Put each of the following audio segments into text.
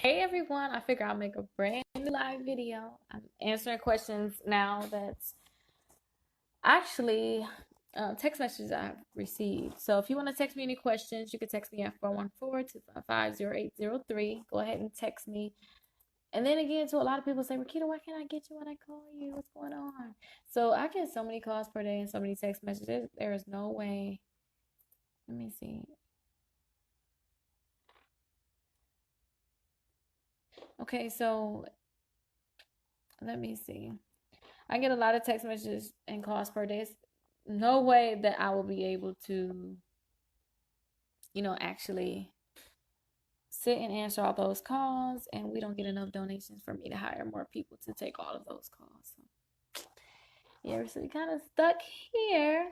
Hey everyone, I figure I'll make a brand new live video. I'm answering questions now that's actually text messages I've received. So if you want to text me any questions, you can text me at 414-255-0803. Go ahead and text me. And then again, a lot of people say, Rickita, why can't I get you when I call you? What's going on? So I get so many calls per day and so many text messages. There is no way. Let me see. Okay, so let me see. I get a lot of text messages and calls per day. No way that I will be able to, actually sit and answer all those calls, and we don't get enough donations for me to hire more people to take all of those calls. So, yeah, so we kind of stuck here.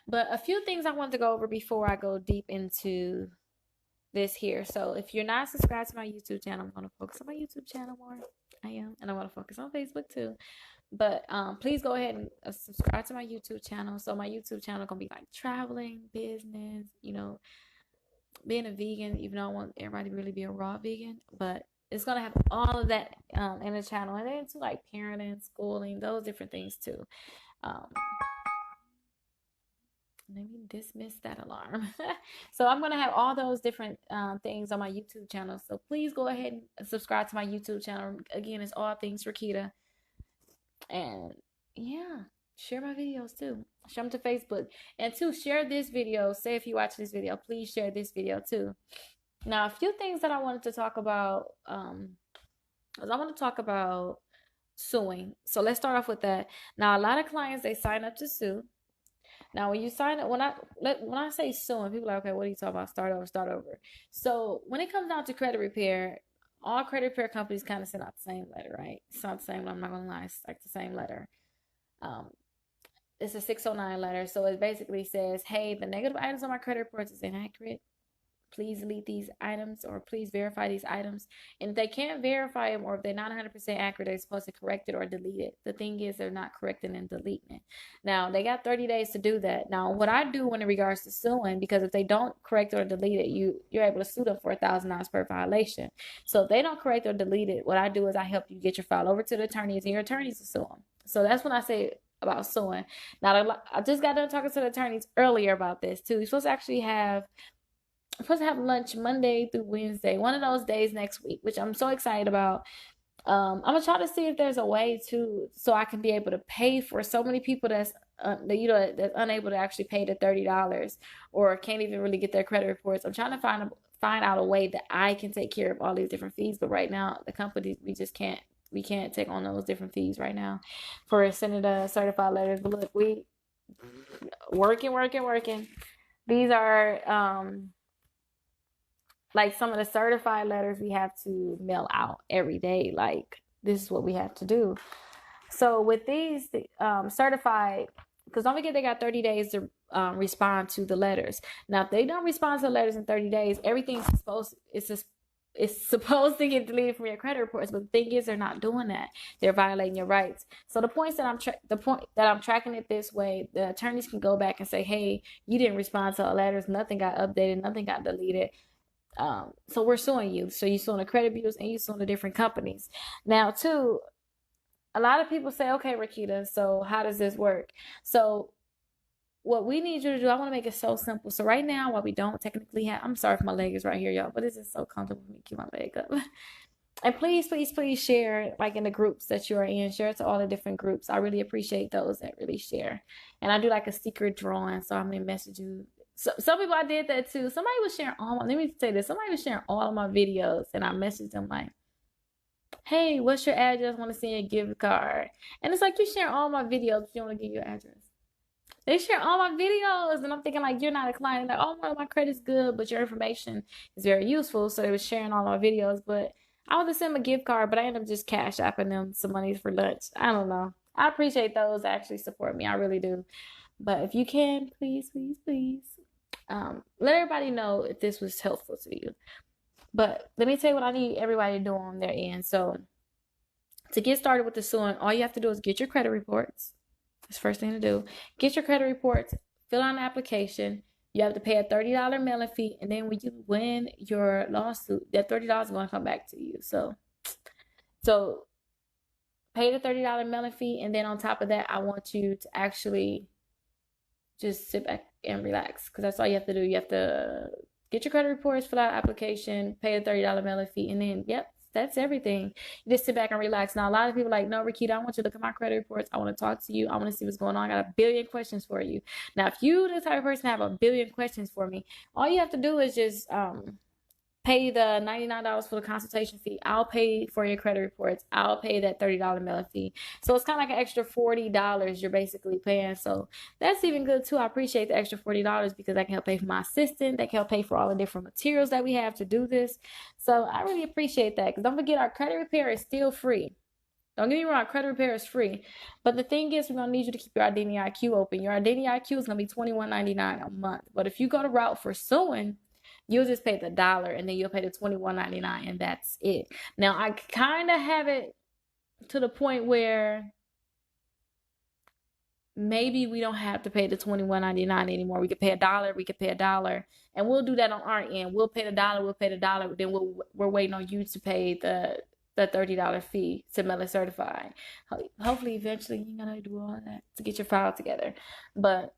But a few things I want to go over before I go deep into this here. So if you're not subscribed to my YouTube channel, I'm going to focus on my YouTube channel more. I am, and I want to focus on Facebook too. But please go ahead and subscribe to my YouTube channel. So my YouTube channel gonna be like traveling, business, being a vegan, even though I want everybody to really be a raw vegan, but it's gonna have all of that in the channel, and then to like parenting, schooling, those different things too. Let me dismiss that alarm. So I'm gonna have all those different things on my YouTube channel. So please go ahead and subscribe to my YouTube channel. Again, it's all things Rickita. And yeah, share my videos too. Share them to Facebook. And two, share this video. Say if you watch this video, please share this video too. Now, a few things that I wanted to talk about is I want to talk about suing. So let's start off with that. Now, a lot of clients, they sign up to sue. Now, when you sign up, when I say suing, people are like, okay, what are you talking about? Start over. So when it comes down to credit repair, all credit repair companies kind of send out the same letter, right? It's not the same. I'm not gonna lie, it's like the same letter. It's a 609 letter, so it basically says, "Hey, the negative items on my credit reports is inaccurate. Please delete these items, or please verify these items." And if they can't verify them, or if they're not 100% accurate, they're supposed to correct it or delete it. The thing is, they're not correcting and deleting it. Now, they got 30 days to do that. Now, what I do in regards to suing, because if they don't correct or delete it, you're able to sue them for $1,000 per violation. So if they don't correct or delete it, what I do is I help you get your file over to the attorneys, and your attorneys to sue them. So that's when I say about suing. Now, I just got done talking to the attorneys earlier about this too. You're supposed to actually have lunch Monday through Wednesday, one of those days next week, which I'm so excited about. I'm gonna try to see if there's a way to, so I can be able to pay for so many people that's that's unable to actually pay the $30 or can't even really get their credit reports. I'm trying to find out a way that I can take care of all these different fees, but right now the company, we can't take on those different fees right now for sending the certified letters. But look, we working. These are like some of the certified letters we have to mail out every day. Like, this is what we have to do. So with these certified, because don't forget they got 30 days to respond to the letters. Now, if they don't respond to the letters in 30 days, everything's supposed to get deleted from your credit reports. But the thing is, they're not doing that. They're violating your rights. So the point that I'm tracking it this way, the attorneys can go back and say, hey, you didn't respond to the letters. Nothing got updated. Nothing got deleted. So we're suing you. So you're suing the credit bureaus and you're suing the different companies. Now, too, a lot of people say, okay, Rickita, so how does this work? So what we need you to do, I want to make it so simple. So right now, while we don't technically have, I'm sorry if my leg is right here, y'all, but this is so comfortable for me to keep my leg up. And please share, like in the groups that you're in. Share it to all the different groups. I really appreciate those that really share. And I do like a secret drawing, so I'm going to message you. So some people, I did that too. Somebody was sharing let me say this. Somebody was sharing all of my videos, and I messaged them like, hey, what's your address? I want to send you a gift card. And it's like, you share all my videos, but you want to give your address. They share all my videos, and I'm thinking like, you're not a client. Like, oh, my credit's good, but your information is very useful. So they were sharing all my videos, but I want to send them a gift card, but I ended up just cash apping them some money for lunch. I don't know. I appreciate those that actually support me. I really do. But if you can, please, let everybody know if this was helpful to you. But let me tell you what I need everybody to do on their end. So to get started with the suing, all you have to do is get your credit reports. That's the first thing to do. Get your credit reports, fill out an application. You have to pay a $30 mailing fee, and then when you win your lawsuit, that $30 is going to come back to you. So pay the $30 mailing fee, and then on top of that, I want you to actually just sit back and relax, because that's all you have to do. You have to get your credit reports, fill out an application, pay the $30 mailing fee, and then yep, that's everything. You just sit back and relax. Now, a lot of people are like, no, Rickita, I want you to look at my credit reports. I want to talk to you. I want to see what's going on. I got a billion questions for you. Now, if you the type of person have a billion questions for me, all you have to do is just pay the $99 for the consultation fee. I'll pay for your credit reports. I'll pay that $30 mailing fee. So it's kind of like an extra $40 you're basically paying. So that's even good too. I appreciate the extra $40 because that can help pay for my assistant. That can help pay for all the different materials that we have to do this. So I really appreciate that, because don't forget, our credit repair is still free. Don't get me wrong, credit repair is free. But the thing is, we're going to need you to keep your Identity IQ open. Your Identity IQ is going to be $21.99 a month. But if you go to route for suing, you'll just pay the $1 and then you'll pay the $21.99 and that's it. Now, I kind of have it to the point where maybe we don't have to pay the $21.99 anymore. We could pay $1. We could pay $1, and we'll do that on our end. We'll pay the $1. We'll pay the $1. Then we're waiting on you to pay the $30 fee to mail it certified. Hopefully, eventually, you're gonna do all that to get your file together. But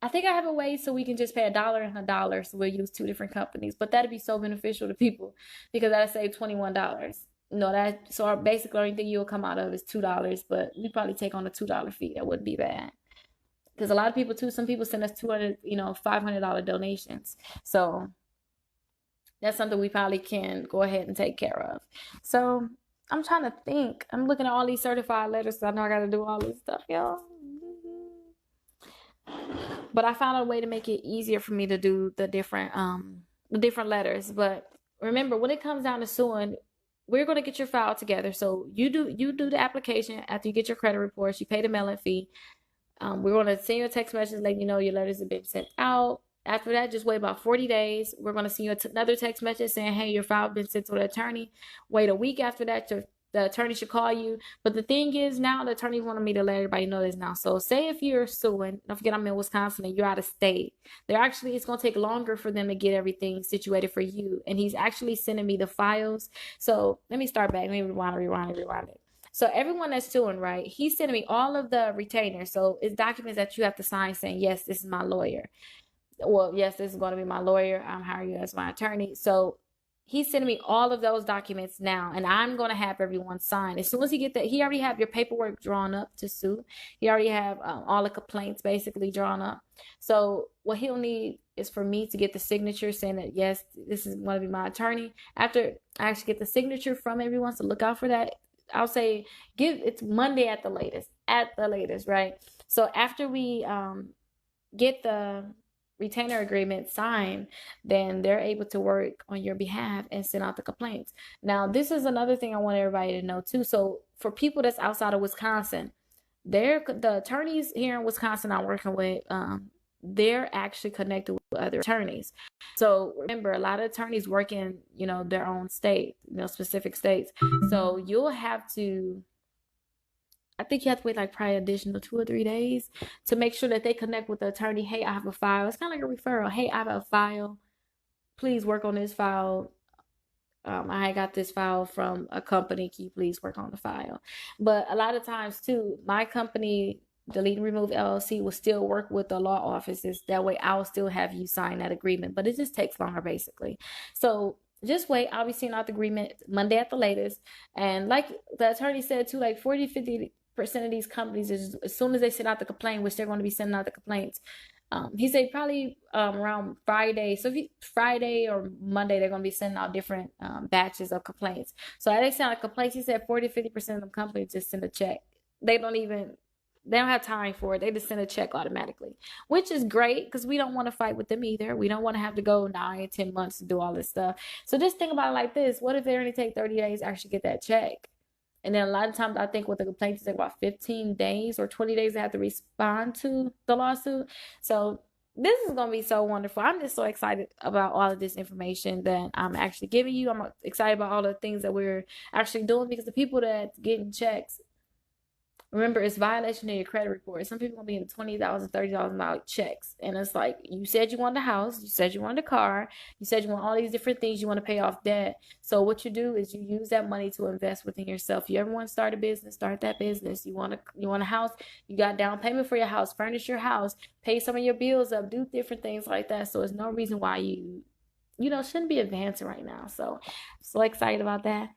I think I have a way so we can just pay $1 and $1, so we'll use two different companies. But that'd be so beneficial to people, because that'll save $21. No, so our basic learning thing you'll come out of is $2, but we probably take on a $2 fee. That wouldn't be bad, because a lot of people too. Some people send us $200, $500 donations. So that's something we probably can go ahead and take care of. So I'm trying to think. I'm looking at all these certified letters, so I know I got to do all this stuff, y'all. But I found a way to make it easier for me to do the different letters. But remember, when it comes down to suing, we're going to get your file together. So you do the application. After you get your credit reports, you pay the mailing fee. We're going to send you a text message letting you know your letters have been sent out. After that, just wait about 40 days. We're going to send you another text message saying, hey, your file has been sent to the attorney. Wait a week after that, the attorney should call you. But the thing is, now the attorney wanted me to let everybody know this now. So say if you're suing, don't forget I'm in Wisconsin and you're out of state. It's going to take longer for them to get everything situated for you. And he's actually sending me the files. So let me start back. Let me rewind it. So everyone that's suing, right, he's sending me all of the retainers. So it's documents that you have to sign saying, yes, this is my lawyer. Well, yes, this is going to be my lawyer. I'm hiring you as my attorney. So he's sending me all of those documents now, and I'm going to have everyone sign. As soon as he get that, he already have your paperwork drawn up to sue. He already have all the complaints basically drawn up. So what he'll need is for me to get the signature saying that, yes, this is going to be my attorney. After I actually get the signature from everyone, so look out for that. I'll say it's Monday at the latest, right? So after we get the retainer agreement signed, then they're able to work on your behalf and send out the complaints. Now, this is another thing I want everybody to know too. So for people that's outside of Wisconsin, the attorneys here in Wisconsin I'm working with, they're actually connected with other attorneys. So remember, a lot of attorneys work in, their own state, specific states. So you'll have to, I think you have to wait like probably additional 2 or 3 days to make sure that they connect with the attorney. Hey, I have a file. It's kind of like a referral. Hey, I have a file. Please work on this file. I got this file from a company. Can you please work on the file? But a lot of times too, my company, Delete and Remove LLC, will still work with the law offices. That way I'll still have you sign that agreement, but it just takes longer basically. So just wait. I'll be seeing out the agreement Monday at the latest. And like the attorney said too, like 40-50% of these companies, as soon as they send out the complaint, which they're going to be sending out the complaints, he said probably around Friday. So Friday or Monday, they're going to be sending out different batches of complaints. So as they send out complaints, he said 40-50% of the companies just send a check. They don't have time for it. They just send a check automatically, which is great because we don't want to fight with them either. We don't want to have to go 9-10 months to do all this stuff. So just think about it like this. What if they only take 30 days to actually get that check? And then a lot of times I think with the complaints, it's like about 15 days or 20 days they have to respond to the lawsuit. So this is going to be so wonderful. I'm just so excited about all of this information that I'm actually giving you. I'm excited about all the things that we're actually doing, because the people that getting checks, Remember, it's violation of your credit report. Some people gonna be in $20,000, $30,000 checks, and it's like you said you wanted a house, you said you wanted a car, you said you want all these different things, you want to pay off debt. So what you do is you use that money to invest within yourself. You ever want to start a business, start that business. You want a house, you got down payment for your house, furnish your house, pay some of your bills up, do different things like that. So there's no reason why you shouldn't be advancing right now. So I'm so excited about that.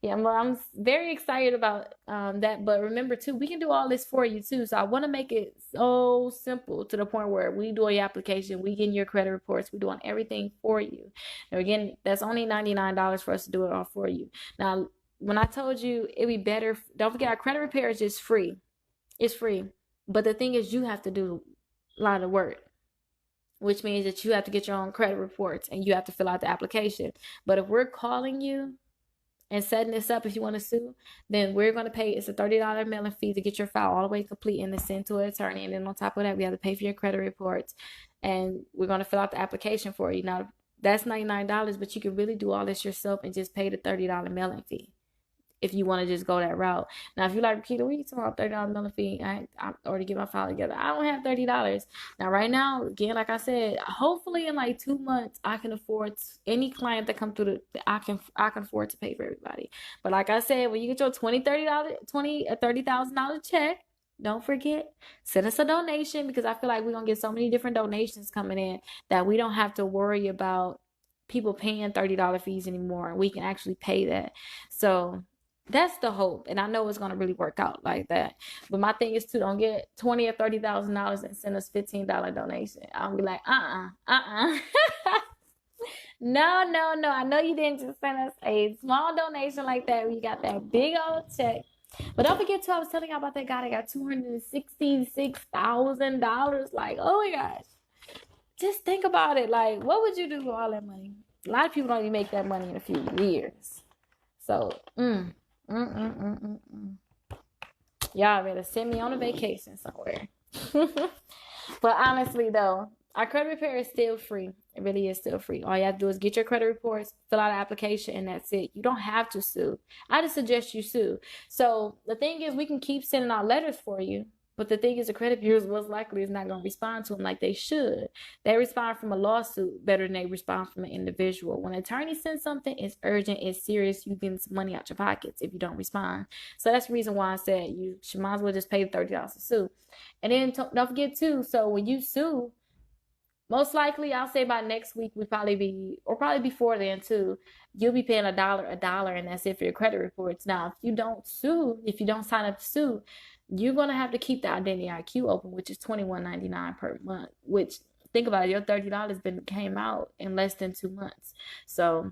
Yeah, I'm very excited about that. But remember, too, we can do all this for you, too. So I want to make it so simple to the point where we do your application, we get your credit reports, we're doing everything for you. And again, that's only $99 for us to do it all for you. Now, when I told you it'd be better, don't forget our credit repair is just free. It's free. But the thing is, you have to do a lot of work, which means that you have to get your own credit reports and you have to fill out the application. But if we're calling you and setting this up, if you want to sue, then we're going to pay, it's a $30 mailing fee to get your file all the way complete and then sent to an attorney. And then on top of that, we have to pay for your credit reports, and we're going to fill out the application for you. Now, that's $99, but you can really do all this yourself and just pay the $30 mailing fee if you want to just go that route. Now, if you like, Rickita, what are you talking about, $30 mailing fee? I already get my file together. I don't have $30. Now, right now, again, like I said, hopefully in like 2 months, I can afford any client that come through I can afford to pay for everybody. But like I said, when you get your $30,000 check, don't forget, send us a donation, because I feel like we're going to get so many different donations coming in that we don't have to worry about people paying $30 fees anymore. We can actually pay that. So that's the hope, and I know it's gonna really work out like that. But my thing is to don't get $20,000 or $30,000 and send us $15 donation. I'll be like, no, no, no. I know you didn't just send us a small donation like that. We got that big old check. But don't forget too, I was telling y'all about that guy that got $266,000. Like, oh my gosh. Just think about it. Like, what would you do with all that money? A lot of people don't even make that money in a few years. So, y'all better send me on a vacation somewhere. But honestly, though, our credit repair is still free. It really is still free. All you have to do is get your credit reports, fill out an application, and that's it. You don't have to sue. I just suggest you sue. So the thing is, we can keep sending out letters for you. But the thing is, the credit bureaus most likely is not going to respond to them like they should. They respond from a lawsuit better than they respond from an individual. When an attorney sends something, it's urgent, it's serious. You get some money out your pockets if you don't respond. So that's the reason why I said you should might as well just pay the $30 to sue. And then don't forget too, so when you sue, most likely I'll say by next week probably before then too, you'll be paying a dollar, and that's it for your credit reports. Now, if you don't sign up to sue, you're going to have to keep the Identity IQ open, which is $21.99 per month, which, think about it, your $30 came out in less than 2 months. So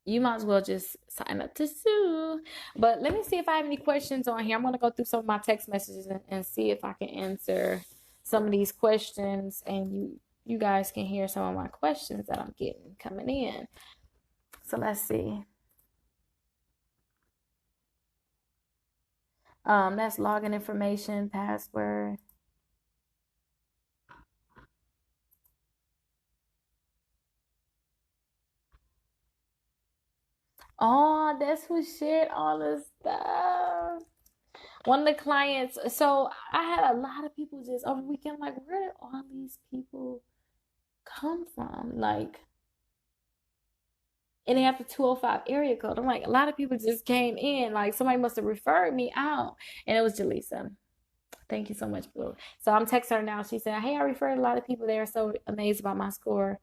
you might as well just sign up to sue. But let me see if I have any questions on here. I'm going to go through some of my text messages and see if I can answer some of these questions, and you guys can hear some of my questions that I'm getting coming in. So let's see. That's login information, password. Oh, that's who shared all this stuff. One of the clients, so I had a lot of people just over the weekend, like, where did all these people come from? Like, and they have the 205 area code. I'm like, a lot of people just came in. Like, somebody must have referred me out. And it was Jaleesa. Thank you so much, Blue. So I'm texting her now. She said, hey, I referred a lot of people. They are so amazed about my score.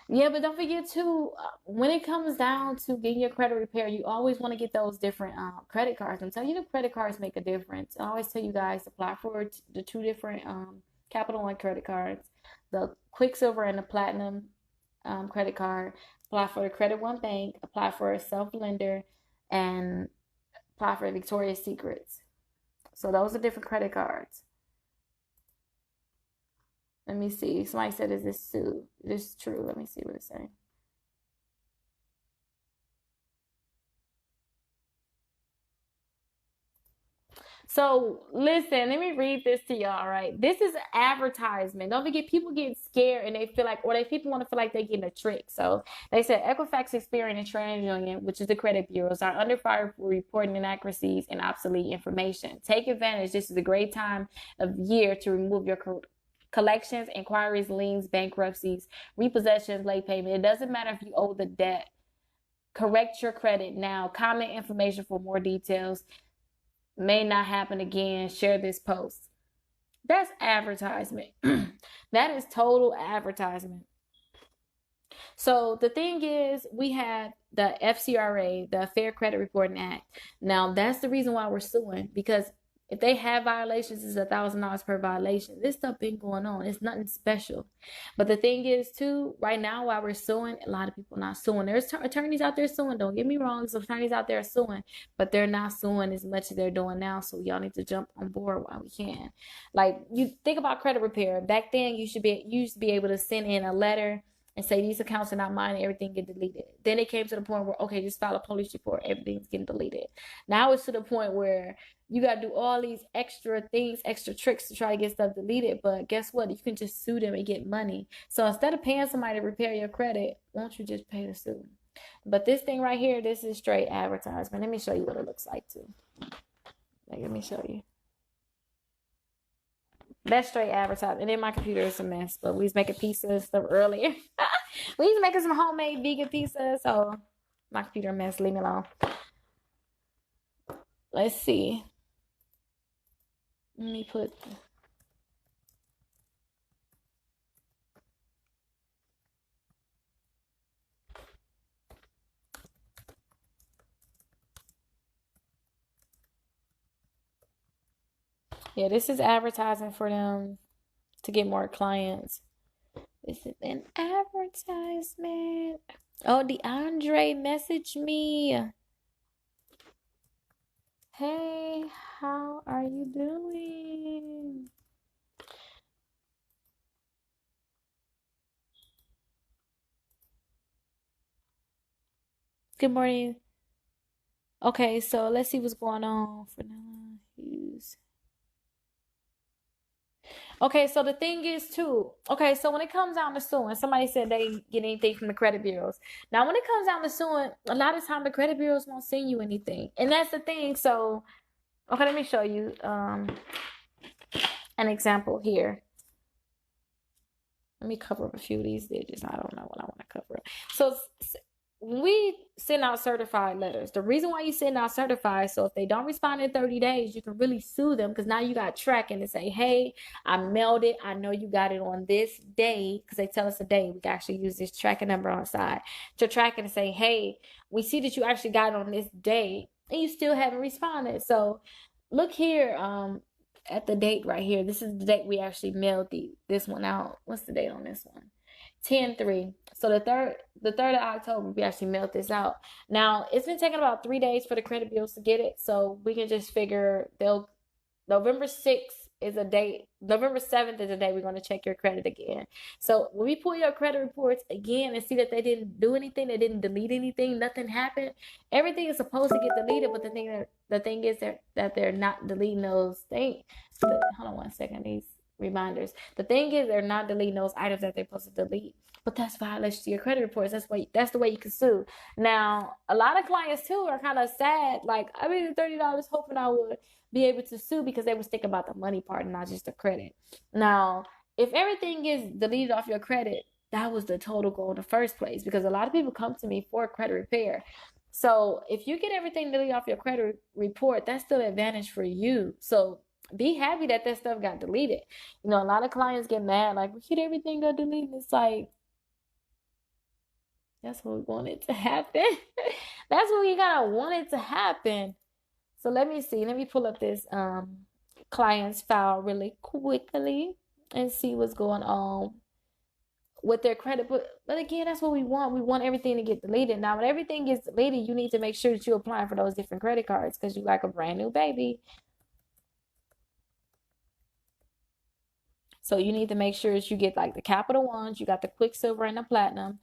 Yeah, but don't forget too, when it comes down to getting your credit repair, you always want to get those different credit cards. I'm telling you, the credit cards make a difference. I always tell you guys to apply for the 2 different Capital One credit cards, the Quicksilver and the Platinum credit card. Apply for the Credit One Bank, apply for a self-lender, and apply for Victoria's Secrets. So those are different credit cards. Let me see. Somebody said, is this true? Let me see what it's saying. So listen, let me read this to y'all, right? This is an advertisement. Don't forget, people get scared and they feel like, or they people want to feel like they're getting a trick. So they said Equifax, Experian, and TransUnion, which is the credit bureaus, are under fire for reporting inaccuracies and obsolete information. Take advantage. This is a great time of year to remove your collections, inquiries, liens, bankruptcies, repossessions, late payment. It doesn't matter if you owe the debt. Correct your credit now. Comment information for more details. May not happen again. Share this post. That's advertisement. That is total advertisement. So the thing is, we have the FCRA, the Fair Credit Reporting Act. Now that's the reason why we're suing, because if they have violations, it's $1,000 per violation. This stuff been going on. It's nothing special. But the thing is, too, right now while we're suing, a lot of people not suing. There's attorneys out there suing. Don't get me wrong. Some attorneys out there suing, but they're not suing as much as they're doing now. So y'all need to jump on board while we can. Like, you think about credit repair. Back then, you used to be able to send in a letter and say these accounts are not mine, and everything get deleted. Then it came to the point where, okay, just file a police report, everything's getting deleted. Now it's to the point where you got to do all these extra things, extra tricks to try to get stuff deleted. But guess what? You can just sue them and get money. So instead of paying somebody to repair your credit, won't you just pay to sue? But this thing right here, this is straight advertisement. Let me show you what it looks like too. Let me show you. That's straight advertising. And then my computer is a mess, but we was making pizza and stuff earlier. We was making some homemade vegan pizza, so my computer a mess. Leave me alone. Let's see. Let me put. Yeah, this is advertising for them to get more clients. This is an advertisement. Oh, DeAndre messaged me. Hey, how are you doing? Good morning. Okay, so let's see what's going on for now. Okay, so the thing is too, okay, so when it comes down to suing, somebody said they didn't get anything from the credit bureaus. Now, when it comes down to suing, a lot of time the credit bureaus won't send you anything. And that's the thing. So, okay, let me show you an example here. Let me cover up a few of these digits. I don't know what I want to cover up. So we send out certified letters. The reason why you send out certified, so if they don't respond in 30 days, you can really sue them, because now you got tracking to say, hey, I mailed it. I know you got it on this day, because they tell us a day. We can actually use this tracking number on the side to track it and say, hey, we see that you actually got it on this day and you still haven't responded. So look here, at the date right here. This is the date we actually mailed this one out. What's the date on this one? 10/3. So the 3rd of October, we actually mailed this out. Now, it's been taking about 3 days for the credit bureaus to get it. So we can just figure November 6th is a date. November 7th is a day we're going to check your credit again. So when we pull your credit reports again and see that they didn't do anything, they didn't delete anything, nothing happened, everything is supposed to get deleted. But the thing is that they're not deleting those things. Hold on one second. These reminders. The thing is, they're not deleting those items that they're supposed to delete. But that's violation to your credit reports. That's the way you can sue. Now, a lot of clients too are kind of sad. Like, I paid $30 hoping I would be able to sue, because they was thinking about the money part and not just the credit. Now, if everything is deleted off your credit, that was the total goal in the first place, because a lot of people come to me for credit repair. So if you get everything deleted off your credit report, that's still an advantage for you. So be happy that stuff got deleted. You know, a lot of clients get mad, like, we get everything got deleted. It's like, that's what we wanted to happen. That's what we gotta want it to happen. So let me see. Let me pull up this client's file really quickly and see what's going on with their credit. But again, that's what we want. We want everything to get deleted. Now, when everything gets deleted, you need to make sure that you're applying for those different credit cards, because you like a brand new baby. So you need to make sure that you get like the Capital Ones, you got the Quicksilver and the Platinum.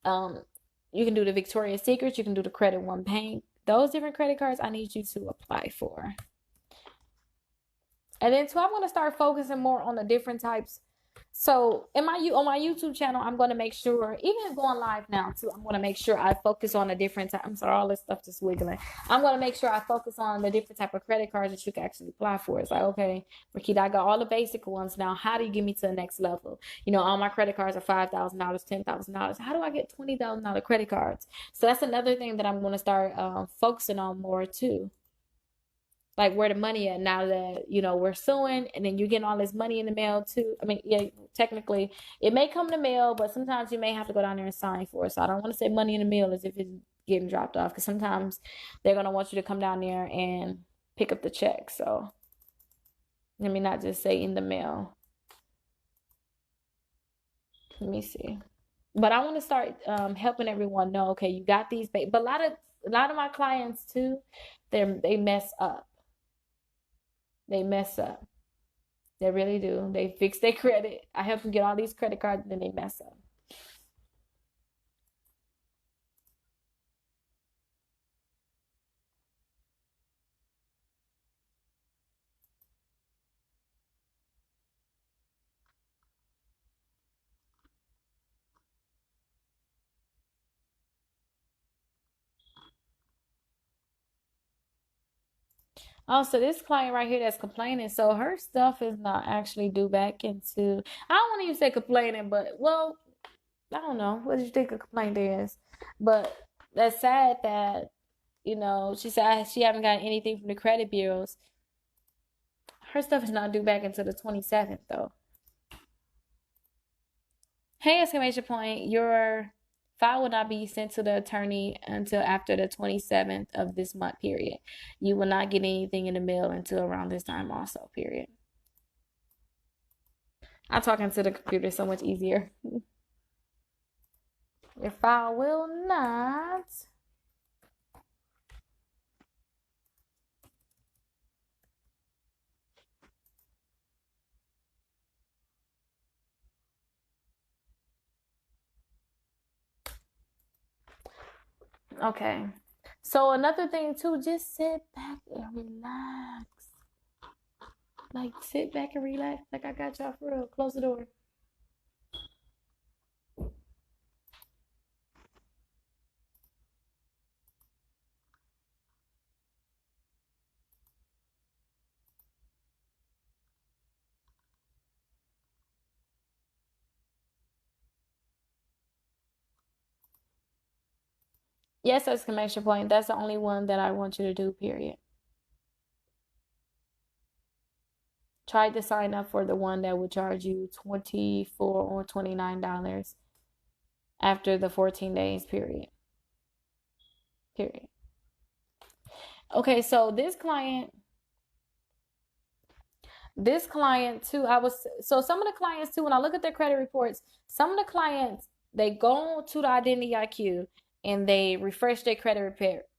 You can do the Victoria's Secrets, you can do the Credit One Bank. Those different credit cards I need you to apply for. And then, so I'm going to start focusing more on the different types. So in my on my YouTube channel, I'm going to make sure, even going live now too, I'm going to make sure I focus on the different type. I'm sorry, all this stuff just wiggling. I'm going to make sure I focus on the different type of credit cards that you can actually apply for. It's like, okay, Rickita, I got all the basic ones. Now, how do you get me to the next level? You know, all my credit cards are $5,000, $10,000. How do I get $20,000 credit cards? So that's another thing that I'm going to start focusing on more too. Like where the money at now that, you know, we're suing, and then you're getting all this money in the mail too. I mean, yeah, technically it may come in the mail, but sometimes you may have to go down there and sign for it. So I don't want to say money in the mail as if it's getting dropped off, because sometimes they're going to want you to come down there and pick up the check. So let me not just say in the mail. Let me see. But I want to start helping everyone know, okay, you got these, but a lot of my clients too, they mess up. They mess up. They really do. They fix their credit. I help them get all these credit cards, and then they mess up. Oh, so this client right here that's complaining, so her stuff is not actually due back into, I don't want to even say complaining, but well, I don't know. What do you think a complaint is? But that's sad that, you know, she said she haven't gotten anything from the credit bureaus. Her stuff is not due back until the 27th, though. Hey, exclamation point, your file will not be sent to the attorney until after the 27th of this month, period. You will not get anything in the mail until around this time also, period. I'm talking to the computer so much easier. Your file will not. Okay. So another thing too, just sit back and relax. Like sit back and relax. Like I got y'all for real. Close the door. Yes, exclamation point. That's the only one that I want you to do, period. Try to sign up for the one that would charge you 24 or $29 after the 14 days, period. Period. Okay, so this client too, I was, so some of the clients too, when I look at their credit reports, some of the clients, they go to the Identity IQ and they refresh their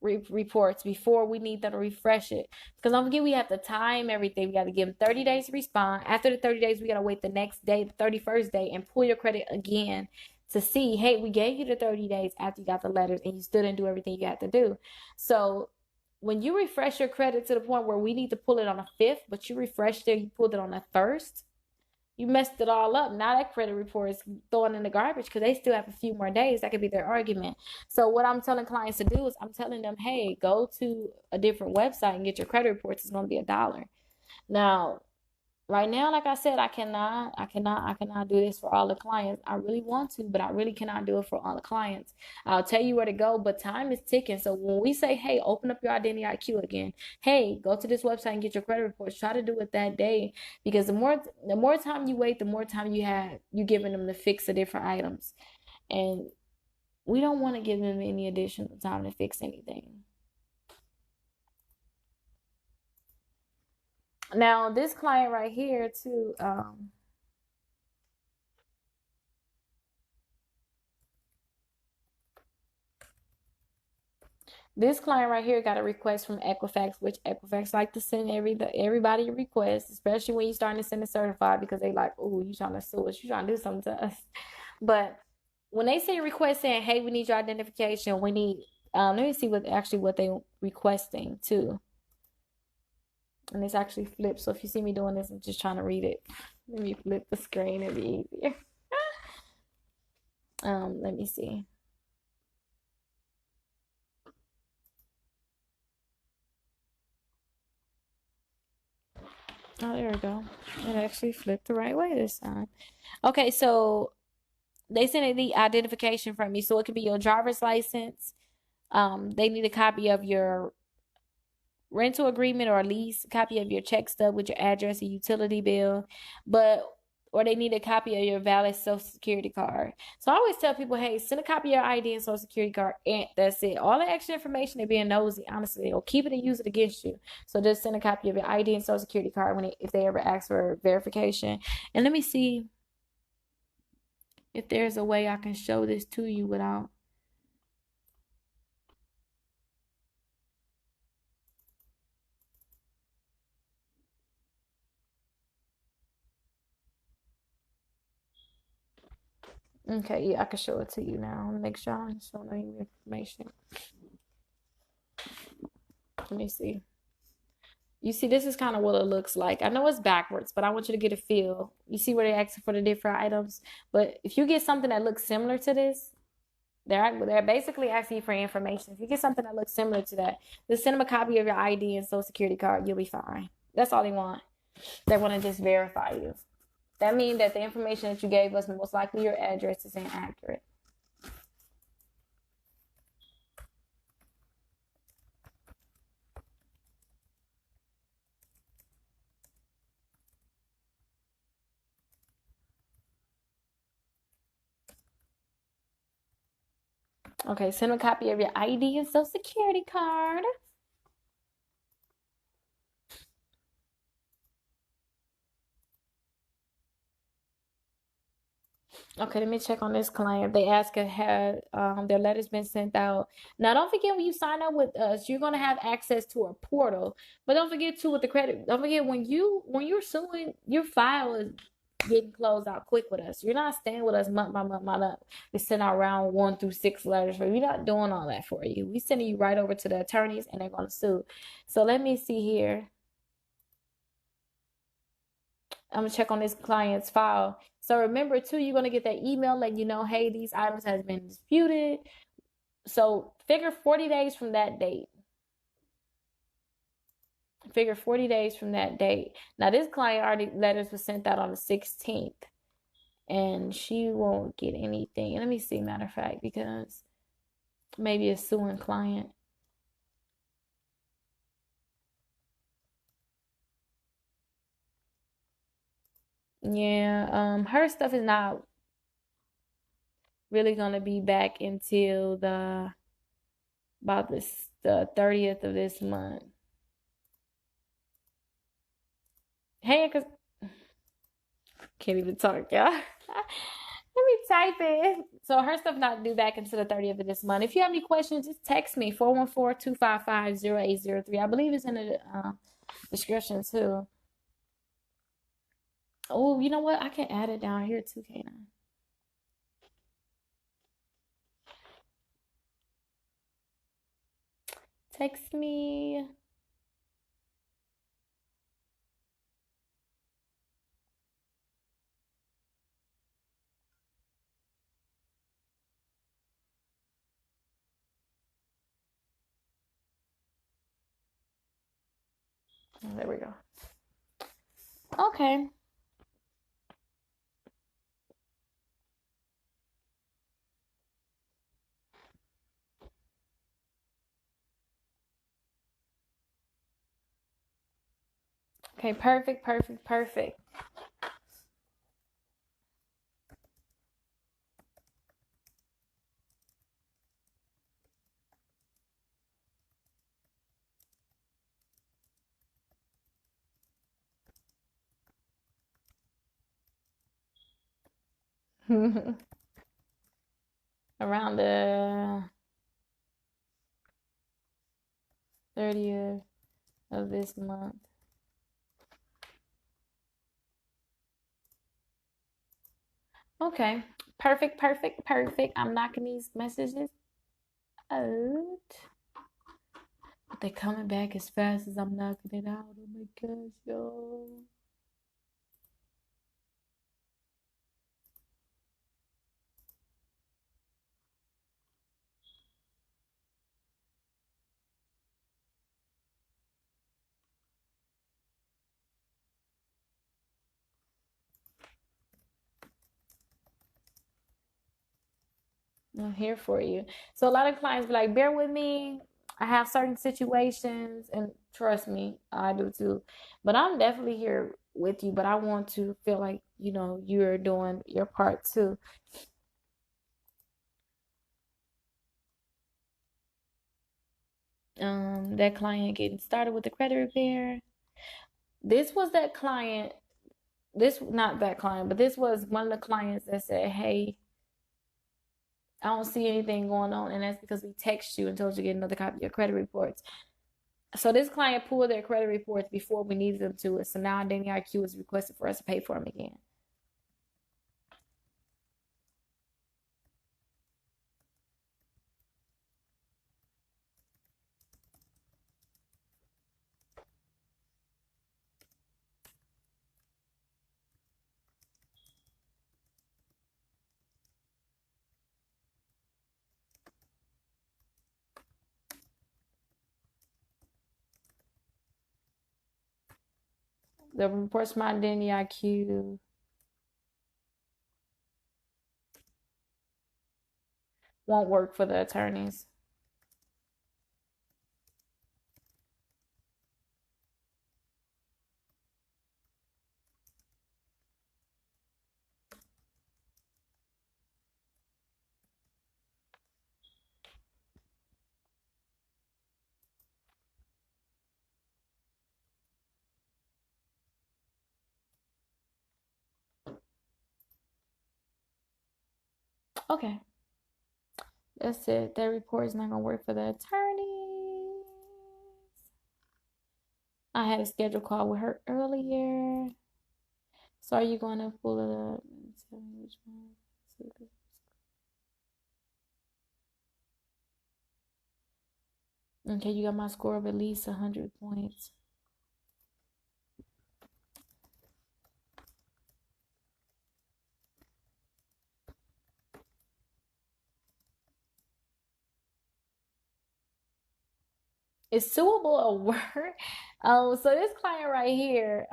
reports before we need them to refresh it. Because don't forget, we have to time everything. We got to give them 30 days to respond. After the 30 days, we got to wait the next day, the 31st day, and pull your credit again to see, hey, we gave you the 30 days after you got the letters and you still didn't do everything you had to do. So when you refresh your credit to the point where we need to pull it on the 5th, but you refreshed it, you pulled it on the 1st, you messed it all up. Now that credit report is thrown in the garbage because they still have a few more days. That could be their argument. So what I'm telling clients to do is I'm telling them, hey, go to a different website and get your credit reports. It's going to be $1. Now, right now, like I said, I cannot do this for all the clients. I really want to, but I really cannot do it for all the clients. I'll tell you where to go, but time is ticking. So when we say, hey, open up your Identity IQ again, hey, go to this website and get your credit reports, try to do it that day, because the more time you wait, the more time you giving them to fix the different items. And we don't want to give them any additional time to fix anything. Now, this client right here too, this client right here got a request from Equifax, which Equifax like to send everybody a request, especially when you starting to send it certified, because they like, oh, you trying to sue us, you trying to do something to us. But when they say request saying, hey, we need your identification, we need, let me see what they requesting too. And it's actually flipped. So if you see me doing this, I'm just trying to read it. Let me flip the screen, it'll be easier. Let me see. Oh, there we go. It actually flipped the right way this time. Okay, so they sent the identification from you. So it could be your driver's license. They need a copy of your rental agreement or a lease, a copy of your check stub with your address and utility bill, but or they need a copy of your valid social security card. So I always tell people, hey, send a copy of your ID and social security card, and that's it. All the extra information, they're being nosy, honestly, they'll keep it and use it against you. So just send a copy of your ID and social security card if they ever ask for verification. And let me see if there's a way I can show this to you without. Okay, yeah, I can show it to you now. Make sure I'm showing you information. Let me see. You see, this is kind of what it looks like. I know it's backwards, but I want you to get a feel. You see where they're asking for the different items? But if you get something that looks similar to this, they're basically asking you for information. If you get something that looks similar to that, just send them a copy of your ID and social security card. You'll be fine. That's all they want. They want to just verify you. That means that the information that you gave us, most likely your address, is inaccurate. Okay, send a copy of your ID and social security card. Okay, let me check on this client. They ask if their letters been sent out. Now, don't forget when you sign up with us, you're gonna have access to a portal. But don't forget too with the credit. Don't forget when you're suing, your file is getting closed out quick with us. You're not staying with us month by month, month up. We send out round 1 through 6 letters for you. We're not doing all that for you. We sending you right over to the attorneys and they're gonna sue. So let me see here. I'm gonna check on this client's file. So remember too, you're gonna get that email letting you know, hey, these items has been disputed. So figure 40 days from that date. Figure 40 days from that date. Now this client already letters was sent out on the 16th, and she won't get anything. Let me see, matter of fact, because maybe a suing client. Yeah, her stuff is not really gonna be back until the 30th of this month. Hey, cause can't even talk, y'all. Let me type it. So her stuff not due back until the 30th of this month. If you have any questions, just text me 414-255-0803. I believe it's in the description too. Oh, you know what? I can add it down here too, can't I? Text me. Oh, there we go. Okay. Okay, perfect, perfect, perfect. Around the 30th of this month. Okay. Perfect, perfect, perfect. I'm knocking these messages out. They're coming back as fast as I'm knocking it out. Oh my gosh, yo. I'm here for you. So a lot of clients be like, bear with me. I have certain situations, and trust me, I do too. But I'm definitely here with you. But I want to feel like, you're doing your part too. That client getting started with the credit repair. This was that client. This not that client, but this was one of the clients that said, "Hey, I don't see anything going on," and that's because we text you and told you to get another copy of your credit reports. So this client pulled their credit reports before we needed them to. So now Identity IQ is requested for us to pay for them again. The reports from Identity IQ won't work for the attorneys. Okay, that's it. That report is not gonna work for the attorneys. I had a scheduled call with her earlier. So are you gonna pull it up and tell me which one? Okay, you got my score of at least 100 points. Is suable a word? So this client right here,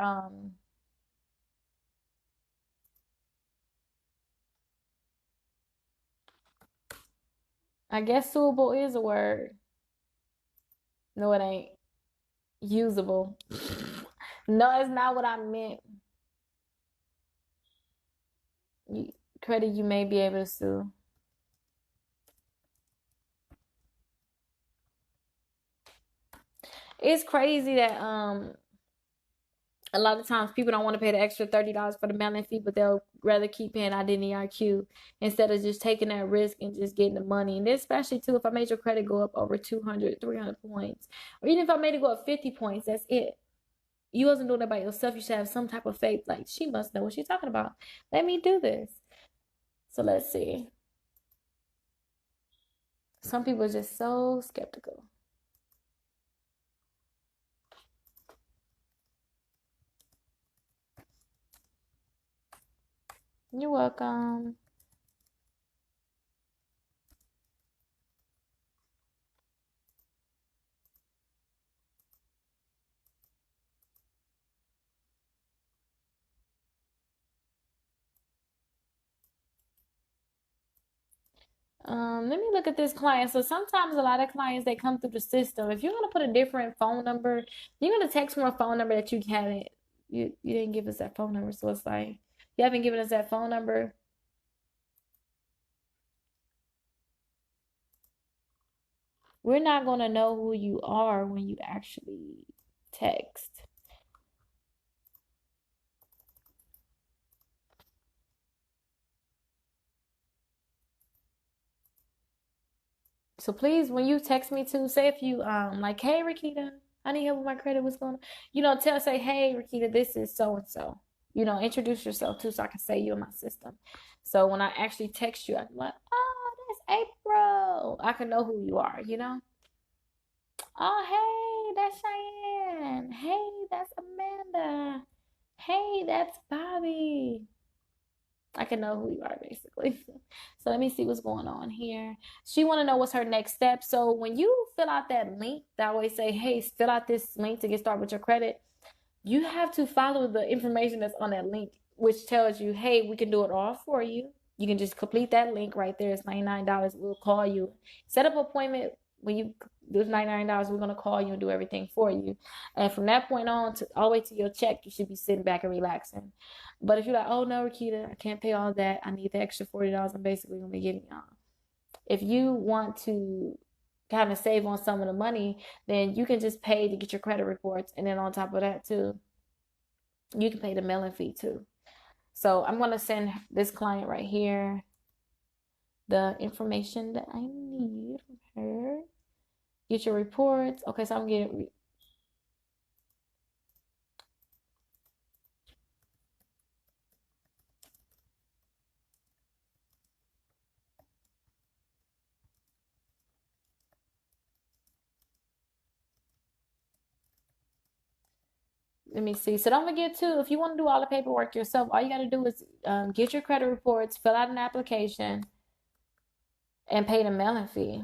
I guess suable is a word. No, it ain't. Usable. No, it's not what I meant. Credit you may be able to sue. It's crazy that a lot of times people don't want to pay the extra $30 for the mailing fee, but they'll rather keep paying Identity IQ instead of just taking that risk and just getting the money. And especially too, if I made your credit go up over 200, 300 points, or even if I made it go up 50 points, that's it. You wasn't doing it by yourself. You should have some type of faith. Like, she must know what she's talking about. Let me do this. So let's see. Some people are just so skeptical. You're welcome. Let me look at this client. So sometimes a lot of clients, they come through the system. If you're gonna put a different phone number, you're gonna text from a phone number that you haven't you didn't give us that phone number. So it's like you haven't given us that phone number. We're not gonna know who you are when you actually text. So please, when you text me too, say if you like, hey Rickita, I need help with my credit. What's going on? Say, hey Rickita, this is so and so. Introduce yourself too, so I can say you in my system. So when I actually text you, I'm like, oh, that's April. I can know who you are. Oh, that's Cheyenne. Hey, that's Amanda. Hey, that's Bobby. I can know who you are basically. So let me see what's going on here. She want to know what's her next step. So when you fill out that link, that always say, hey, fill out this link to get started with your credit. You have to follow the information that's on that link, which tells you, hey, we can do it all for you. You can just complete that link right there. It's $99. We'll call you. Set up an appointment. When you do $99, we're going to call you and do everything for you. And from that point on, to all the way to your check, you should be sitting back and relaxing. But if you're like, oh no, Rickita, I can't pay all that. I need the extra $40 I'm basically going to be giving y'all. If you want to kind of save on some of the money, then you can just pay to get your credit reports. And then on top of that too, you can pay the mailing fee too. So I'm going to send this client right here the information that I need from her. Get your reports. Okay, so I'm getting let me see. So don't forget too, if you want to do all the paperwork yourself, all you got to do is get your credit reports, fill out an application, and pay the mailing fee.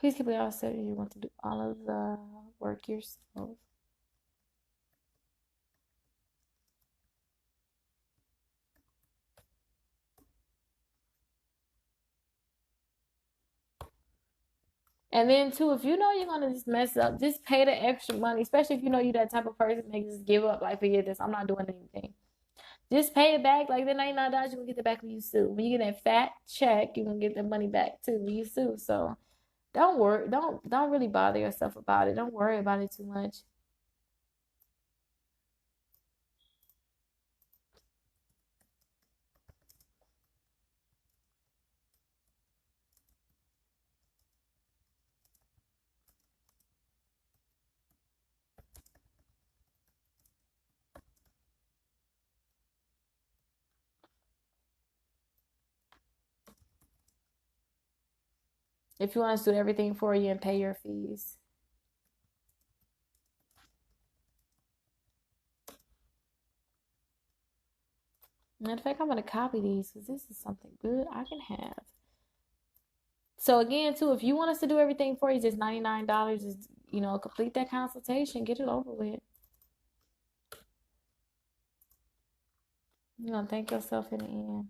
Please keep it all said you want to do all of the work yourself. And then too, if you know you're gonna just mess up, just pay the extra money. Especially if you know you're that type of person that just give up, like forget this, I'm not doing anything. Just pay it back. Like the $99, you're gonna get it back when you sue. When you get that fat check, you're gonna get the money back too when you sue. So don't worry, don't really bother yourself about it. Don't worry about it too much. If you want us to do everything for you and pay your fees. Matter of fact, I'm gonna copy these because this is something good I can have. So again, too, if you want us to do everything for you, just $99. Just complete that consultation, get it over with. You're gonna thank yourself in the end.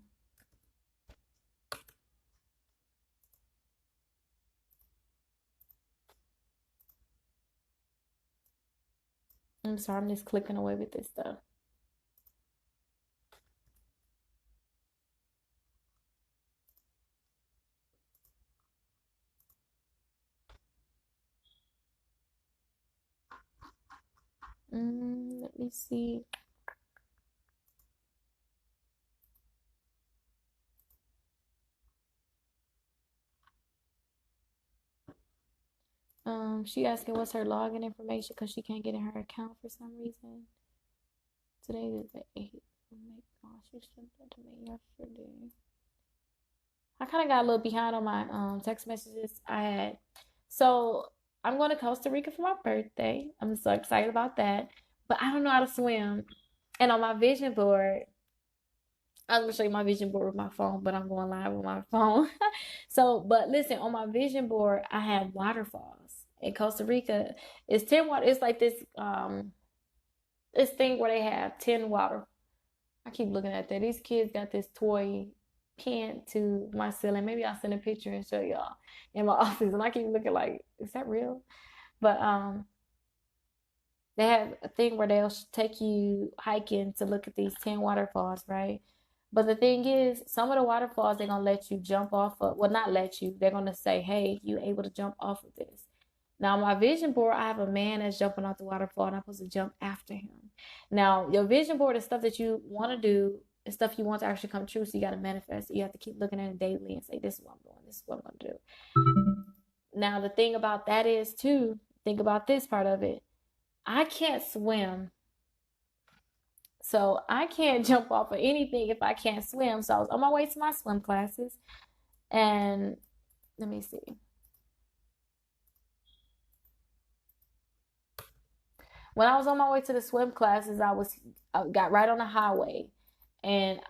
I'm sorry, I'm just clicking away with this stuff. Let me see. She asking what's her login information because she can't get in her account for some reason. Today is the 8th. Oh my gosh, she sent that to me yesterday. I kind of got a little behind on my text messages I had. So I'm going to Costa Rica for my birthday. I'm so excited about that. But I don't know how to swim. And on my vision board, I was gonna show you my vision board with my phone, but I'm going live with my phone. So, but listen, on my vision board, I have waterfalls in Costa Rica. It's 10 water. It's like this thing where they have 10 water. I keep looking at that. These kids got this toy pinned to my ceiling. Maybe I'll send a picture and show y'all in my office. And I keep looking like, is that real? But they have a thing where they'll take you hiking to look at these 10 waterfalls, right? But the thing is, some of the waterfalls they're gonna let you jump off of. Well, not let you. They're gonna say, "Hey, you able to jump off of this?" Now, on my vision board, I have a man that's jumping off the waterfall, and I'm supposed to jump after him. Now, your vision board is stuff that you want to do, and stuff you want to actually come true. So you got to manifest. You have to keep looking at it daily and say, "This is what I'm doing. This is what I'm gonna do." Now, the thing about that is too. Think about this part of it. I can't swim. So I can't jump off of anything if I can't swim. So I was on my way to my swim classes, and let me see. When I was on my way to the swim classes, I got right on the highway, and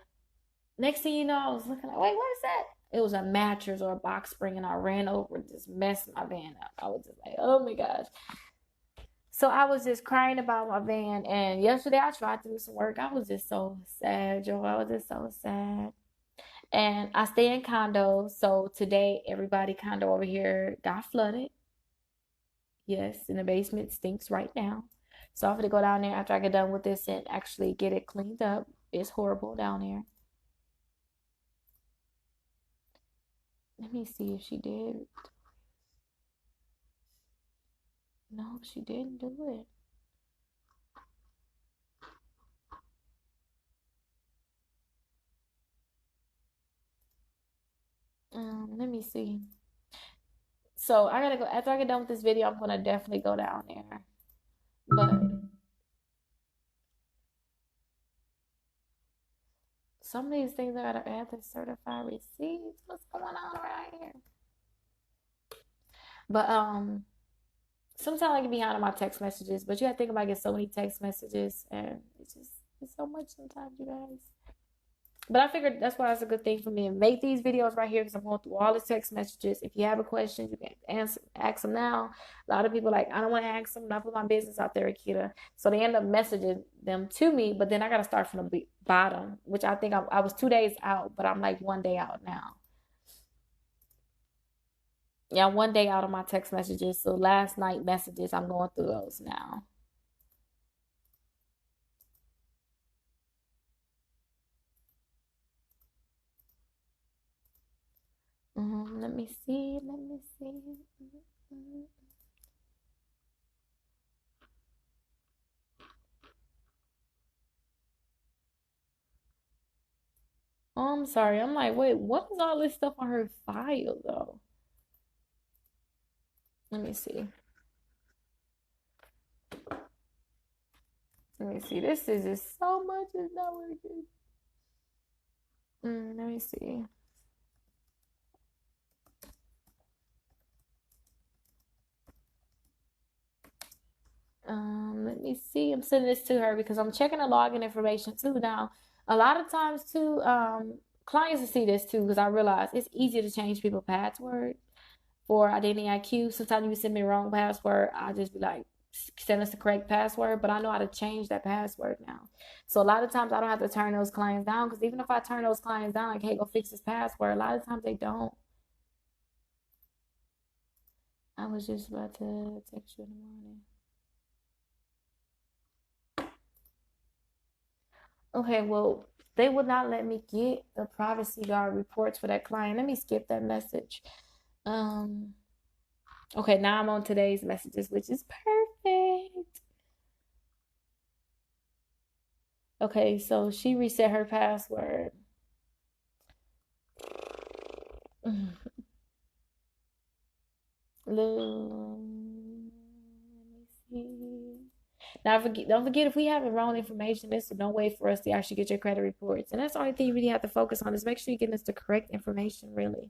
next thing you know, I was looking like, wait, what is that? It was a mattress or a box spring, and I ran over and just messed my van up. I was just like, oh my gosh. So I was just crying about my van. And yesterday I tried to do some work. I was just so sad, Joe. I was just so sad. And I stay in condos. So today, everybody condo over here got flooded. Yes, and the basement stinks right now. So I'm gonna go down there after I get done with this and actually get it cleaned up. It's horrible down there. Let me see if she did. No, she didn't do it. Let me see. So I gotta go after I get done with this video. I'm gonna definitely go down there. But some of these things I gotta add to certified receipts. What's going on right here? But sometimes I get behind on my text messages, but you have to think about I get so many text messages, and it's so much sometimes, you guys. But I figured that's why it's a good thing for me to make these videos right here because I'm going through all the text messages. If you have a question, you can ask them now. A lot of people are like, I don't want to ask them, not put my business out there, Rickita. So they end up messaging them to me, but then I got to start from the bottom, which I think I was 2 days out, but I'm like 1 day out now. Yeah, 1 day out of my text messages. So last night messages, I'm going through those now. Let me see. Let me see. Oh, I'm sorry. I'm like, wait, what is all this stuff on her file though? Let me see. Let me see. This is just so much. It's not working. Let me see. Let me see. I'm sending this to her because I'm checking the login information too. Now, a lot of times too, clients will see this too because I realize it's easier to change people's password for Identity IQ. Sometimes you send me a wrong password, I just be like, send us the correct password, but I know how to change that password now. So a lot of times I don't have to turn those clients down because even if I turn those clients down, like, hey, go fix this password, a lot of times they don't. I was just about to text you in the morning. Okay, well, they would not let me get the privacy guard reports for that client. Let me skip that message. Um, okay, now I'm on today's messages, which is perfect. Okay, so she reset her password. Let me see. Now, don't forget if we have the wrong information, there's no way for us to actually get your credit reports. And that's the only thing you really have to focus on is make sure you're getting us the correct information, really.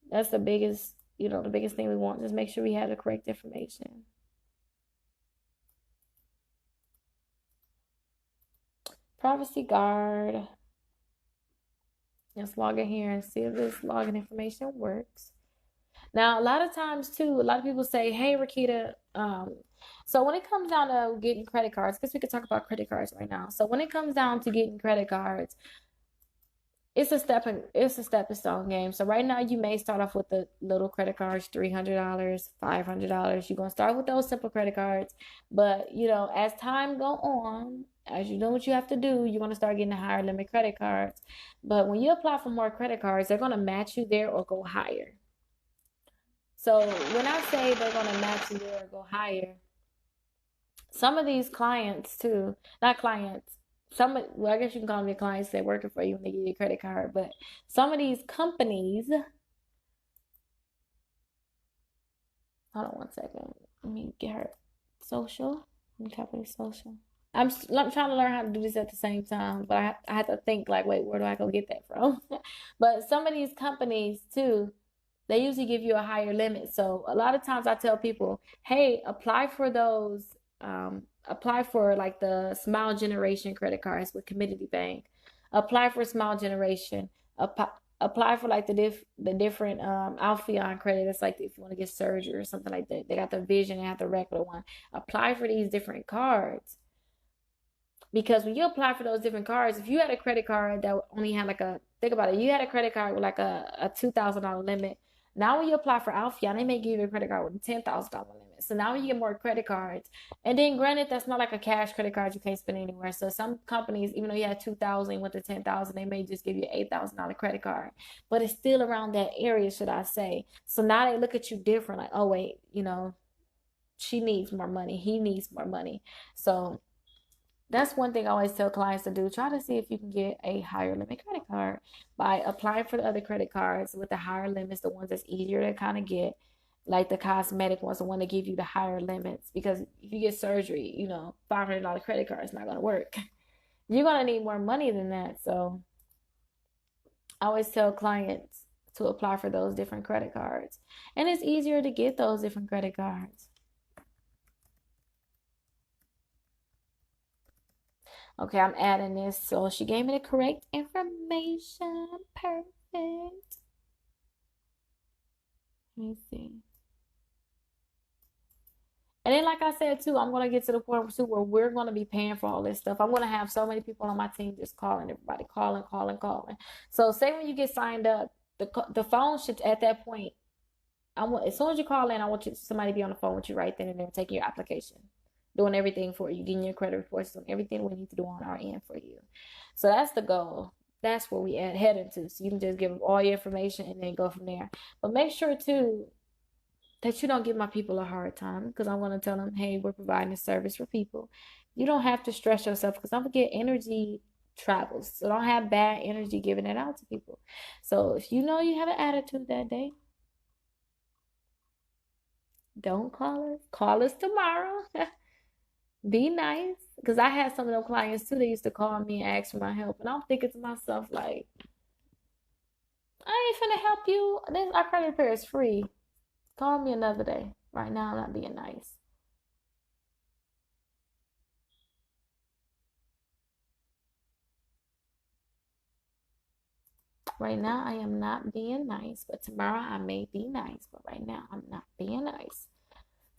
That's the biggest, the biggest thing we want. Just make sure we have the correct information. Privacy guard. Let's log in here and see if this login information works. Now, a lot of times too, a lot of people say, "Hey, Rickita." So when it comes down to getting credit cards, because we could talk about credit cards right now. So when it comes down to getting credit cards, it's a stepping stone game. So right now you may start off with the little credit cards, $300, $500. You're gonna start with those simple credit cards, but as time go on, as you know what you have to do, you're gonna start getting the higher limit credit cards. But when you apply for more credit cards, they're gonna match you there or go higher. So when I say they're gonna match you there or go higher, some of these clients too, not clients, well, I guess you can call them your clients. They're working for you when they give you a credit card. But some of these companies, hold on one second. Let me get her social. Let me copy social. I'm trying to learn how to do this at the same time, but I have to think like, wait, where do I go get that from? But some of these companies too, they usually give you a higher limit. So a lot of times I tell people, hey, apply for those, apply for like the Smile Generation credit cards with Community Bank. Apply for Smile Generation. Apply for like the different Alpheon credit. It's like if you want to get surgery or something like that. They got the Vision, they have the regular one. Apply for these different cards. Because when you apply for those different cards, if you had a credit card that only had like think about it, you had a credit card with like a $2,000 limit. Now when you apply for Alpha, they may give you a credit card with a $10,000 limit. So now you get more credit cards. And then granted, that's not like a cash credit card you can't spend anywhere. So some companies, even though you had 2,000 with the 10,000, they may just give you an $8,000 credit card. But it's still around that area, should I say. So now they look at you different, like, oh wait, she needs more money, he needs more money. So that's one thing I always tell clients to do. Try to see if you can get a higher limit credit card by applying for the other credit cards with the higher limits, the ones that's easier to kind of get, like the cosmetic ones, the one that give you the higher limits. Because if you get surgery, $500 credit card is not going to work. You're going to need more money than that. So I always tell clients to apply for those different credit cards. And it's easier to get those different credit cards. Okay, I'm adding this. So she gave me the correct information. Perfect. Let me see. And then, like I said, too, I'm going to get to the point, too, where we're going to be paying for all this stuff. I'm going to have so many people on my team just calling everybody, calling, calling, calling. So say when you get signed up, the phone should, at that point, as soon as you call in, I want somebody to be on the phone with you right then and there, taking your application, doing everything for you, getting your credit reports, doing everything we need to do on our end for you. So that's the goal. That's where we heading to. So you can just give them all your information and then go from there. But make sure too that you don't give my people a hard time, because I'm going to tell them, hey, we're providing a service for people. You don't have to stress yourself, because don't forget, energy travels. So don't have bad energy giving it out to people. So if you know you have an attitude that day, don't call us. Call us tomorrow. Be nice. Because I had some of them clients too, they used to call me and ask for my help. And I'm thinking to myself, like, I ain't finna help you. Our credit repair is free. Call me another day. Right now, I'm not being nice. Right now, I am not being nice. But tomorrow, I may be nice. But right now, I'm not being nice.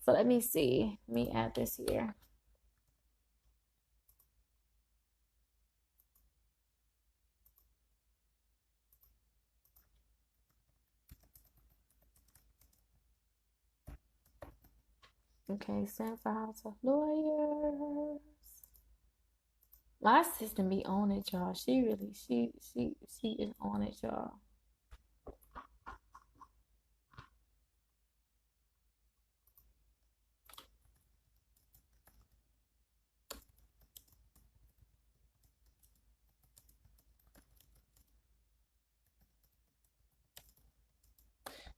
So let me see. Let me add this here. Okay, send file to lawyers. My assistant be on it, y'all. She is on it, y'all.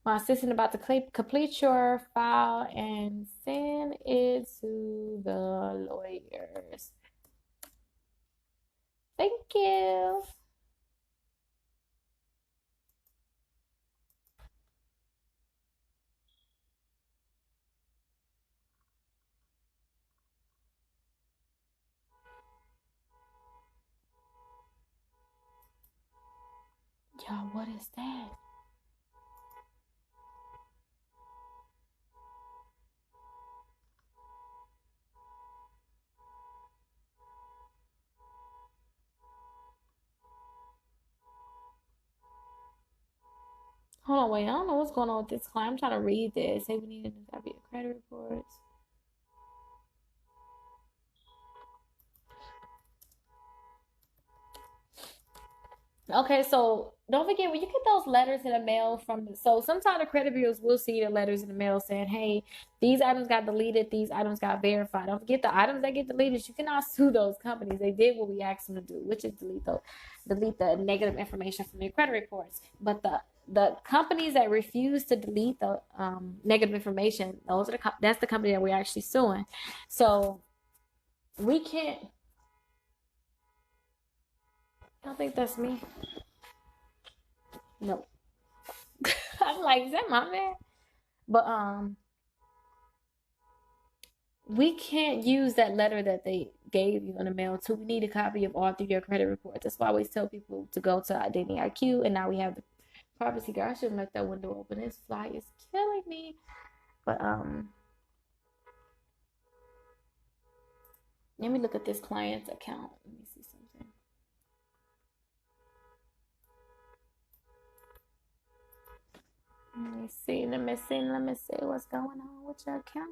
My assistant about to complete your file and send it to the lawyers. Thank you. Y'all, what is that? Hold on, wait. I don't know what's going on with this client. I'm trying to read this. Say we need to be a credit reports. Okay, so don't forget when you get those letters in the mail so sometimes the credit bureaus will see the letters in the mail saying, hey, these items got deleted, these items got verified. Don't forget the items that get deleted, you cannot sue those companies. They did what we asked them to do, which is delete the negative information from your credit reports. But the companies that refuse to delete the negative information, that's the company that we're actually suing. So We can't. I don't think that's me. No. I'm like, is that my man? But we can't use that letter that they gave you in the mail too. We need a copy of all three of your credit reports. That's why I always tell people to go to Identity IQ, and now we have the privacy guard. I shouldn't let that window open. This fly is killing me. But let me look at this client's account. Let me see something. Let me see what's going on with your account.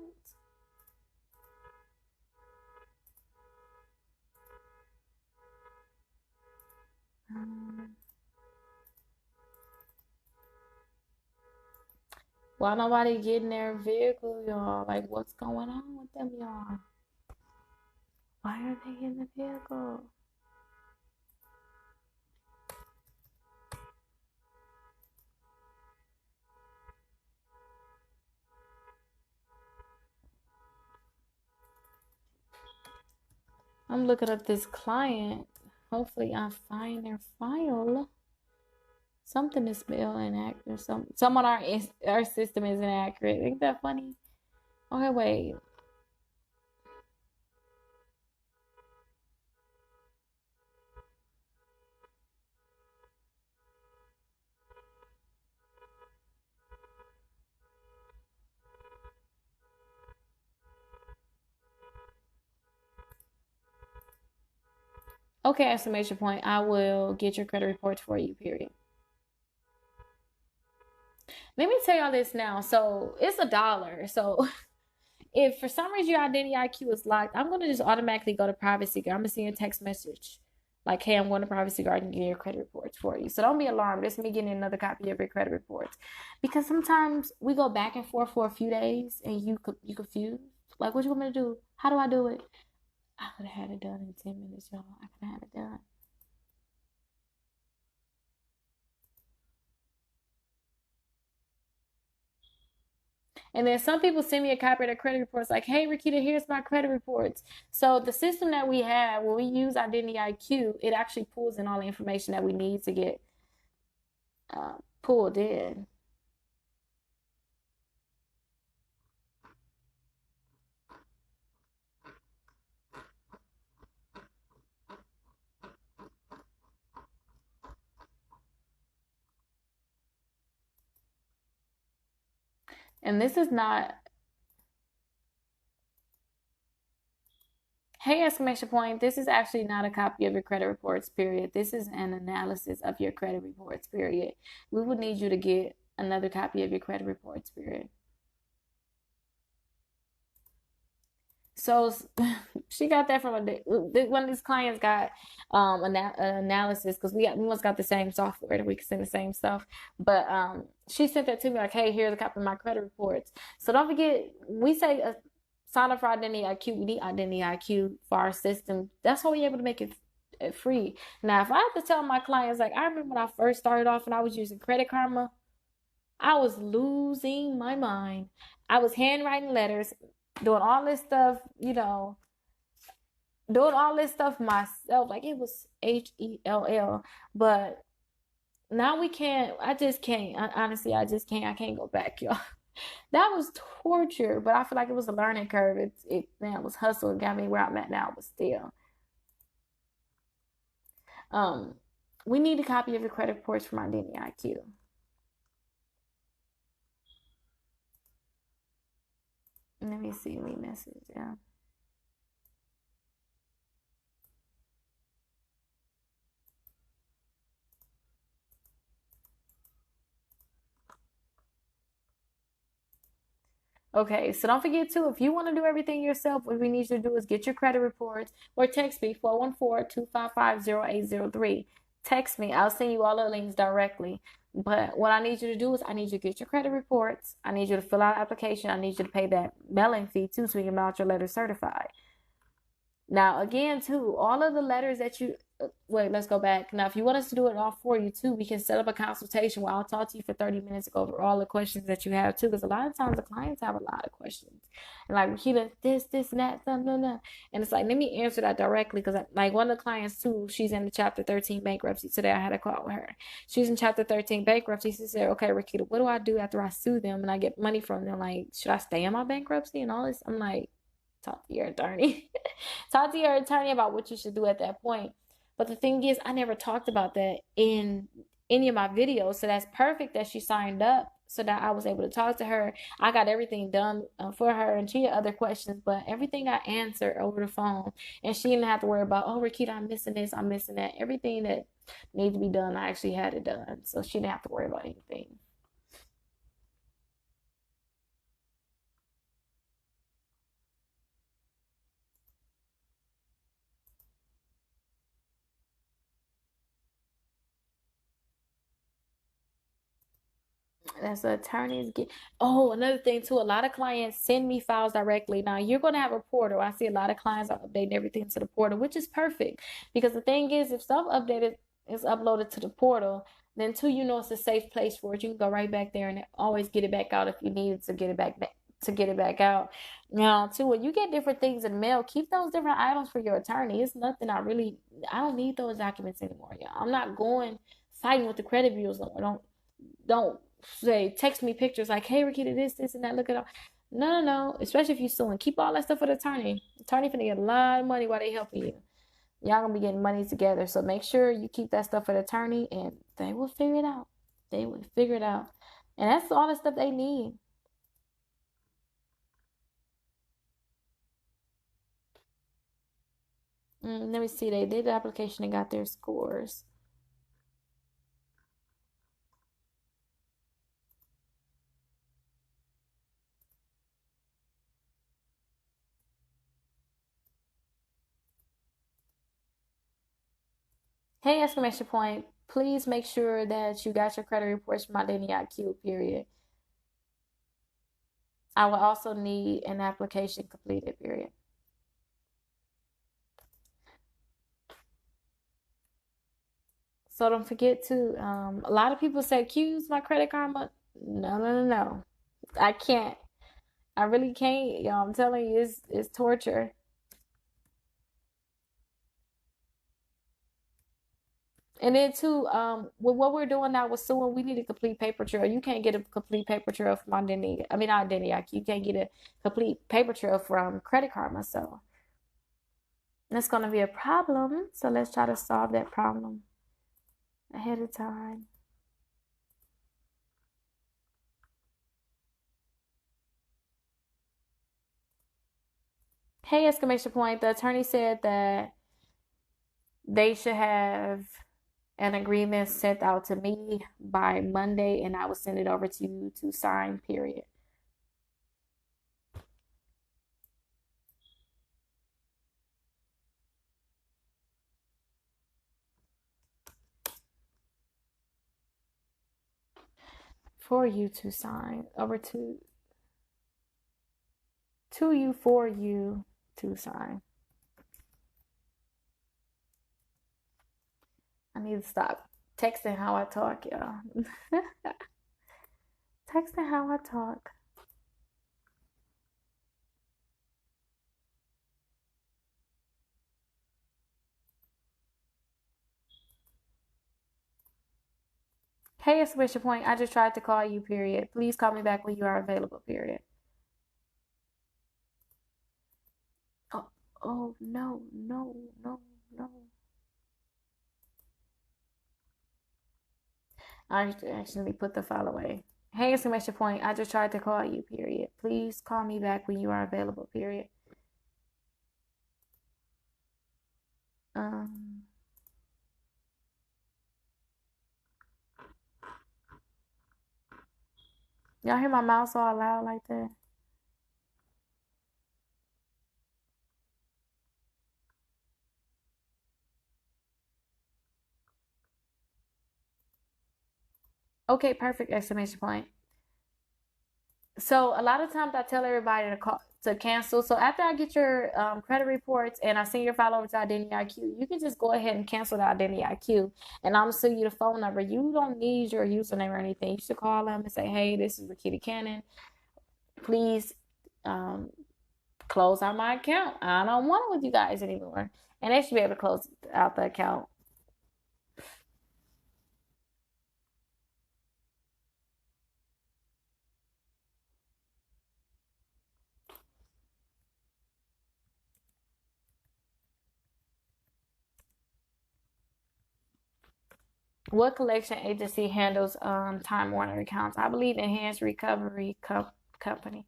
Why nobody getting their vehicle, y'all? Like, what's going on with them, y'all? Why are they in the vehicle? I'm looking up this client. Hopefully, I find their file. Something is spelled inaccurate. Some on our system is inaccurate. Ain't that funny? Okay, wait. Okay, exclamation point. I will get your credit reports for you, period. Let me tell y'all this now. So it's $1. So if for some reason your identity IQ is locked, I'm gonna just automatically go to privacy guard. I'm gonna send you a text message. Like, hey, I'm going to privacy guard and get your credit reports for you. So don't be alarmed. It's me getting another copy of your credit reports. Because sometimes we go back and forth for a few days and you confused. Like, what you want me to do? How do I do it? I could have had it done in 10 minutes, y'all. I could have had it done. And then some people send me a copy of their credit reports like, hey, Rickita, here's my credit reports. So the system that we have, when we use Identity IQ, it actually pulls in all the information that we need to get pulled in. And this is not, hey, exclamation point, this is actually not a copy of your credit reports, period. This is an analysis of your credit reports, period. We would need you to get another copy of your credit reports, period. So she got that from one of these clients got an analysis because we must got the same software that we can send the same stuff. But she sent that to me like, hey, here's a copy of my credit reports. So don't forget, we say sign up for Identity IQ. We need Identity IQ for our system. That's why we're able to make it free. Now, if I have to tell my clients, like I remember when I first started off and I was using Credit Karma, I was losing my mind. I was handwriting letters, doing all this stuff, doing all this stuff myself. Like it was HELL. But now we can't, I just can't. Honestly, I just can't. I can't go back, y'all. That was torture, but I feel like it was a learning curve. It was hustle. It got me where I'm at now, but still. Um, we need a copy of your credit reports from Identity IQ. Let me see, me message, yeah. Okay, so don't forget too, if you want to do everything yourself, what we need you to do is get your credit reports or text me 414-255-0803. Text me. I'll send you all the links directly. But what I need you to do is I need you to get your credit reports. I need you to fill out an application. I need you to pay that mailing fee too so we can mail out your letter certified. Now, again, too, all of the letters that you wait, let's go back. Now, if you want us to do it all for you too, we can set up a consultation where I'll talk to you for 30 minutes to go over all the questions that you have too. Because a lot of times the clients have a lot of questions. And like, Rickita, this, and that, no, no, no. And it's like, let me answer that directly. Because like one of the clients too, she's in the chapter 13 bankruptcy. Today I had a call with her. She's in chapter 13 bankruptcy. She said, okay, Rickita, what do I do after I sue them and I get money from them? Like, should I stay in my bankruptcy and all this? I'm like, talk to your attorney. Talk to your attorney about what you should do at that point. But the thing is, I never talked about that in any of my videos. So that's perfect that she signed up so that I was able to talk to her. I got everything done for her, and she had other questions, but everything I answered over the phone. And she didn't have to worry about, oh, Rickita, I'm missing this, I'm missing that. Everything that needs to be done, I actually had it done. So she didn't have to worry about anything. That's the attorneys get. Oh, another thing too. A lot of clients send me files directly. Now you're gonna have a portal. I see a lot of clients are updating everything to the portal, which is perfect. Because the thing is, if stuff updated is uploaded to the portal, then too, you know, it's a safe place for it. You can go right back there and always get it back out if you needed to get it back to get it back out. Now, too, when you get different things in the mail, keep those different items for your attorney. It's nothing I don't need those documents anymore. Yeah, I'm not going fighting with the credit bureaus. Don't say text me pictures like, hey, Rickita, this, and that. Look at all. No, no, no. Especially if you're suing, keep all that stuff for the attorney. The attorney finna get a lot of money while they helping you. Y'all gonna be getting money together, so make sure you keep that stuff for the attorney, and they will figure it out. They will figure it out, and that's all the stuff they need. Let me see. They did the application and got their scores. Hey, exclamation point. Please make sure that you got your credit reports from Identity IQ, period. I will also need an application completed, period. So don't forget to, a lot of people say, "Use my credit karma." No, no, no, no. I can't. I really can't. I'm telling you, it's torture. And then too, with what we're doing now with suing, we need a complete paper trail. You can't get a complete paper trail from identity. I mean, not identity. You can't get a complete paper trail from Credit Karma. So that's gonna be a problem. So let's try to solve that problem ahead of time. Hey, exclamation point. The attorney said that they should have an agreement sent out to me by Monday, and I will send it over to you to sign, period. For you to sign. Over to you for you to sign. I need to stop texting how I talk, y'all. Texting how I talk. Hey, exclamation point. I just tried to call you, period. Please call me back when you are available, period. Oh, oh no, no, no, no. I actually put the file away. Hey, exclamation point. I just tried to call you, period. Please call me back when you are available, period. Um, y'all hear my mouse all loud like that? Okay, perfect, exclamation point. So a lot of times I tell everybody to call to cancel. So after I get your credit reports and I send your file over to Identity IQ, you can just go ahead and cancel the Identity IQ. And I'm gonna send you the phone number. You don't need your username or anything. You should call them and say, "Hey, this is Rickita Cannon. Please um, close out my account. I don't want it with you guys anymore." And they should be able to close out the account. What collection agency handles Time Warner accounts? I believe Enhanced Recovery Company.